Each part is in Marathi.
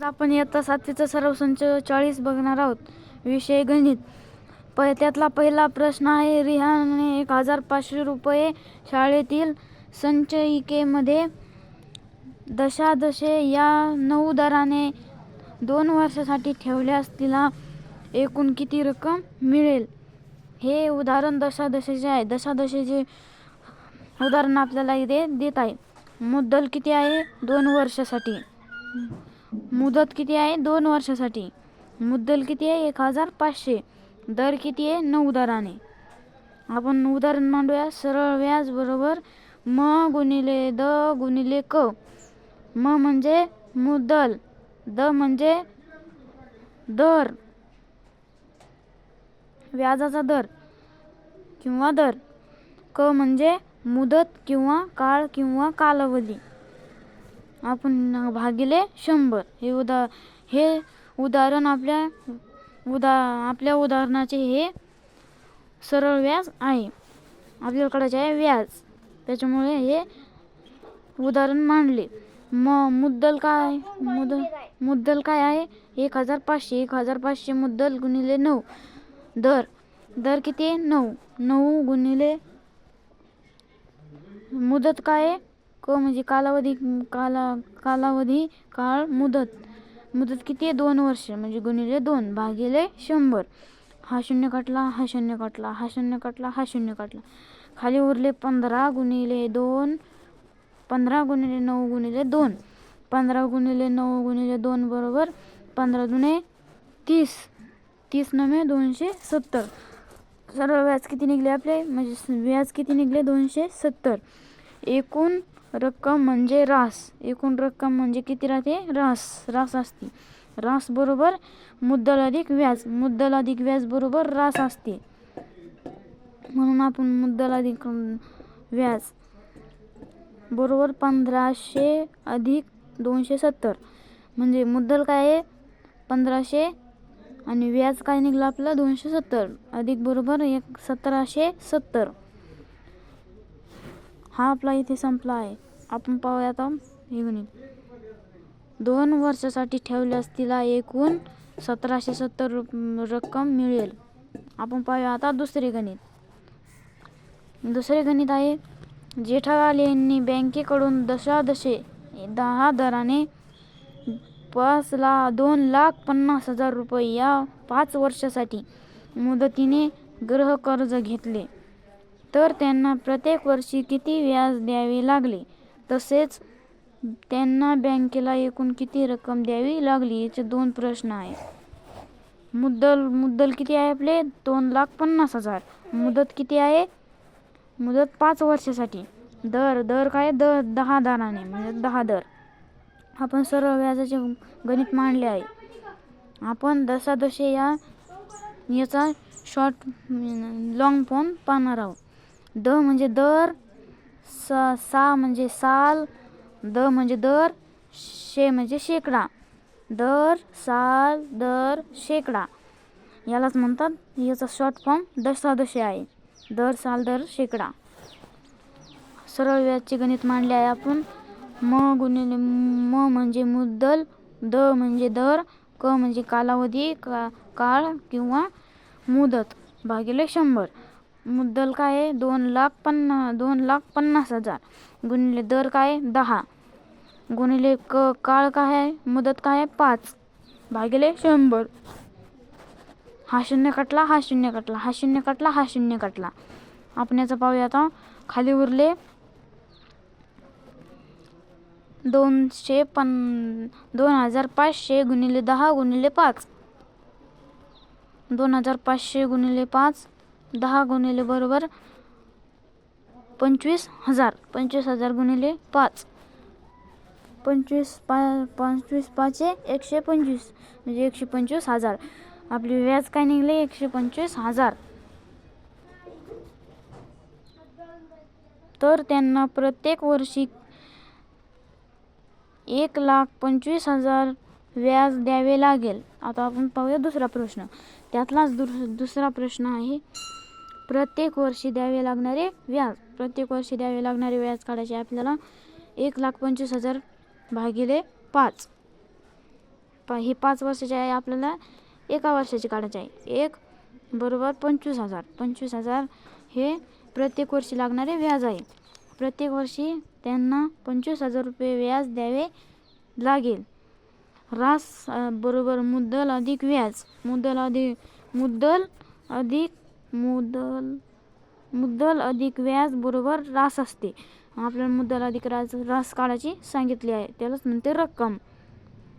आपण इयत्ता 7वीचा सराव संच 40 बघणार आहोत. विषय गणित. त्यातला पहिला प्रश्न आहे, रिहानने 1500 रुपये शाळेतील संचयिकेमध्ये दशांशे या 9 दराने 2 वर्षासाठी ठेवल्यास तिला एकूण किती रक्कम मिळेल. हे उदाहरण दशांशाचे आहे. दशांशाचे उदाहरण आपल्याला इथे देत आहे. मुद्दल किती आहे 2 वर्षासाठी. मुदत किती आहे 2 वर्षासाठी. मुद्दल किती आहे 1500. दर किती आहे 9 दराने. आपण उदाहरण मांडूया. सरळ व्याज बरोबर म गुणिले द गुणिले क. म म्हणजे मुद्दल, द म्हणजे दर, व्याजाचा दर किंवा दर, क म्हणजे मुदत किंवा काळ किंवा कालावधी. आपण भागिले 100. हे उदाहरण आपल्या उदाहरणाचे हे सरळ व्याज आहे. आपल्याकडे आहे व्याज, त्याच्यामुळे हे उदाहरण मांडले. मुद्दल काय आहे 1500. 1500 मुद्दल गुणिले 9. दर किती आहे 9. 9 गुणिले मुदत काय आहे क म्हणजे कालावधी, काळ, मुदत किती आहे 2 वर्ष म्हणजे गुणिले 2 भागिले 100. हा शून्य काटला, हा शून्य काटला, हा शून्य काटला, हा शून्य काटला. खाली उरले 15 गुणिले 2. 15 गुणिले 9 गुणिले 2. 15 गुणिले 9 गुणिले 2 बरोबर 15 दुणे 30. 30 नव्हे 270. सरळ व्याज किती निघले आपले, म्हणजे व्याज किती निघले 270. एकूण रक्कम म्हणजे रास. एकूण रक्कम म्हणजे किती राहते रास असते. रास बरोबर मुद्दल अधिक व्याज. मुद्दल अधिक व्याज बरोबर रास असते. म्हणून आपण मुद्दल अधिक व्याज बरोबर 1500 अधिक 270 म्हणजे मुद्दल काय आहे 1500 आणि व्याज काय निघलं आपलं 270 अधिक बरोबर 1770. हा आपला इथे संपला आहे. आपण पाहूया आता हे गणित. 2 वर्षासाठी ठेवल्यास तिला एकूण 1770 रक्कम मिळेल. आपण पाहूया आता दुसरे गणित. दुसरे गणित आहे, जेठालाल यांनी बँकेकडून दशांशे 10 दराने 2,50,000 रुपये या 5 वर्षासाठी मुदतीने गृहकर्ज घेतले, तर त्यांना प्रत्येक वर्षी किती व्याज द्यावे लागले. तसेच त्यांना बँकेला एकूण किती रक्कम द्यावी लागली. याचे 2 प्रश्न आहेत. मुद्दल किती आहे आपले 2,50,000. मुदत किती आहे, मुदत 5 वर्षासाठी. दर काय 10 दराने म्हणजे 10 दर. आपण सरळ व्याजाचे गणित मांडले आहे. आपण दशांशे याचा शॉर्ट लॉंग फॉर्म पाहणार आहोत. द म्हणजे दर, सा म्हणजे साल, द म्हणजे दर, शे म्हणजे शेकडा. दर, साल, दर, शेकडा यालाच म्हणतात. याचा शॉर्ट फॉर्म दशांशे आहे. दर, साल, दर, शेकडा. सरळ व्याजचे गणित मांडले आहे आपण. म म्हणजे मुद्दल, द म्हणजे दर, क म्हणजे कालावधी, काळ किंवा मुदत भागिले 100. मुद्दल काय आहे 2,50,000 गुणिले दर काय 10 गुणिले काळ काय आहे, मुदत काय आहे 5 भागिले 100. हा शून्य काटला, हा शून्य काटला, हा शून्य काटला, हा शून्य काटला. आपण याचा पाहूया आता. खाली उरले 2,500 गुणिले 10 गुणिले 5. 2,500 गुणिले 5 10 गुणिले बरोबर 25,000. 25,000 गुणिले 5. 25 5 125 म्हणजे 125,000. आपले व्याज काय निघले 125,000. तर त्यांना प्रत्येक वर्षी 1,25,000 व्याज द्यावे लागेल. आता आपण पाहूया दुसरा प्रश्न. त्यातलाच दुसरा प्रश्न आहे, प्रत्येक वर्षी द्यावे लागणारे व्याज. प्रत्येक वर्षी द्यावे लागणारे व्याज काढायचे आपल्याला. 1,25,000 भागिले 5 हे 5 वर्षाचे आहे, आपल्याला 1 वर्षाची काढायचे आहे. 1 बरोबर 25,000. 25,000 हे प्रत्येक वर्षी लागणारे व्याज आहे. प्रत्येक वर्षी त्यांना 25,000 रुपये व्याज द्यावे लागेल. रास बरोबर मुद्दल अधिक व्याज. मुद्दल अधिक व्याज बरोबर रास असते. आपल्याला मुद्दल अधिक रास काढायची सांगितली आहे, त्यालाच म्हणते रक्कम.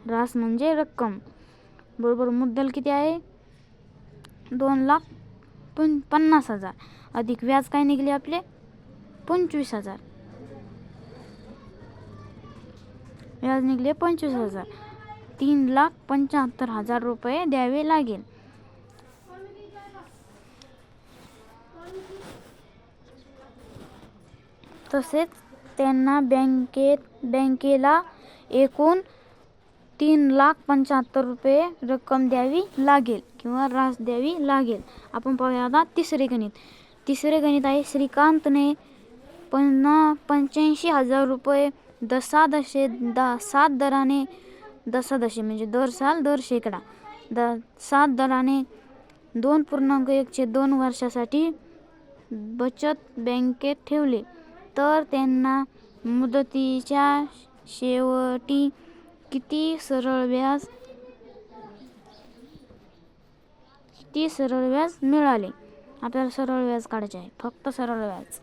रास म्हणजे रक्कम. बरोबर मुद्दल किती आहे? 2,50,000 अधिक व्याज काय निघले आपले? 25,000. व्याज निघले 25,000. 3,75,000 रुपये द्यावे लागेल. तसेच त्यांना बँकेला एकूण 3,75,000 रुपये रक्कम द्यावी लागेल किंवा रास द्यावी लागेल. आपण पाहूया आता तिसरे गणित. तिसरे गणित आहे, श्रीकांतने 85,000 रुपये दशादशे म्हणजे दर साल दर शेकडा 7 दराने 2.1/2 वर्षासाठी बचत बँकेत ठेवले, तर त्यांना मुदतीच्या शेवटी किती सरळ व्याज मिळाले? आपल्याला सरळ व्याज काढायचे आहे, फक्त सरळ व्याज.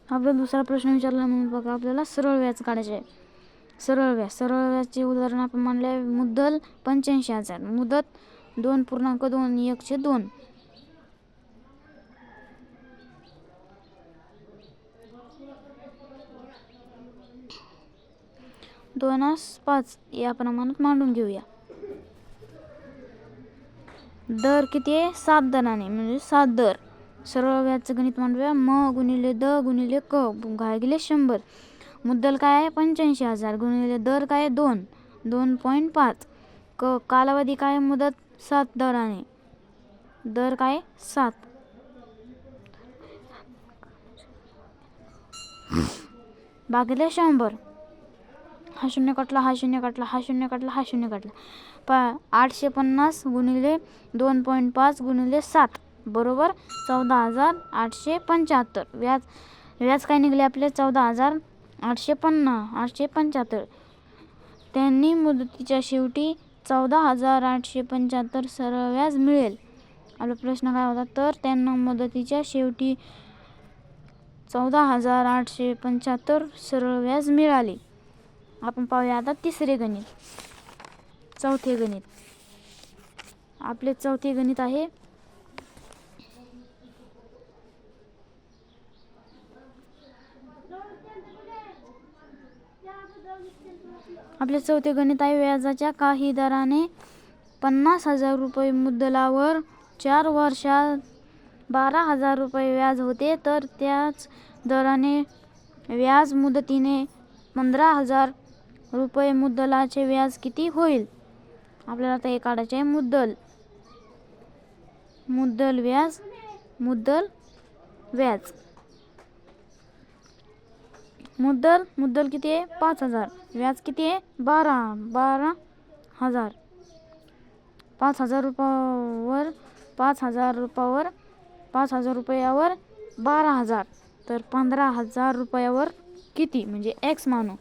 आपल्याला दुसरा प्रश्न विचारला म्हणून बघा, आपल्याला सरळ व्याज काढायचे आहे. सरळ व्याजचे उदाहरण आपण मानले. मुद्दल 85,000, मुदत 2.2/2. 2/5 या प्रमाणात मांडून घेऊया. दर किती आहे? 7 दराने म्हणजे 7 दर. सरळ व्याजचं गणित मांडूया. म गुणिले द गुणिले क भागिले 100. मुद्दल काय आहे? 85,000 गुणिले दर काय? 2.5. कालावधी काय? मुदत 7 दराने. दर काय? 7 भागिले 100. हा शून्य कटला, हा शून्य कटला, हा शून्य कटला, हा शून्य कटला. 850 गुणिले 2.5 गुणिले 7 बरोबर 14,875. व्याज काय निघले आपले? 14,875. त्यांनी मुदतीच्या शेवटी 14,875 सरळ व्याज मिळेल. आपला प्रश्न काय होता? तर त्यांना मुदतीच्या शेवटी 14,875 सरळ व्याज मिळाले. आपण पाहूया आता तिसरे गणित. चौथे गणित. आपले चौथे गणित आहे, व्याजाच्या काही दराने 50,000 रुपये मुद्दलावर 4 वर्षात 12,000 रुपये व्याज होते, तर त्याच दराने व्याज मुदतीने 15,000 रुपये मुद्दलाचे व्याज किती होईल? आपल्याला आता हे काढायचे आहे. मुद्दल व्याज. मुद्दल किती आहे? 5,000. व्याज किती आहे? 12,000. 5,000 रुपयावर 12,000 तर 15,000 रुपयावर किती म्हणजे x मानू.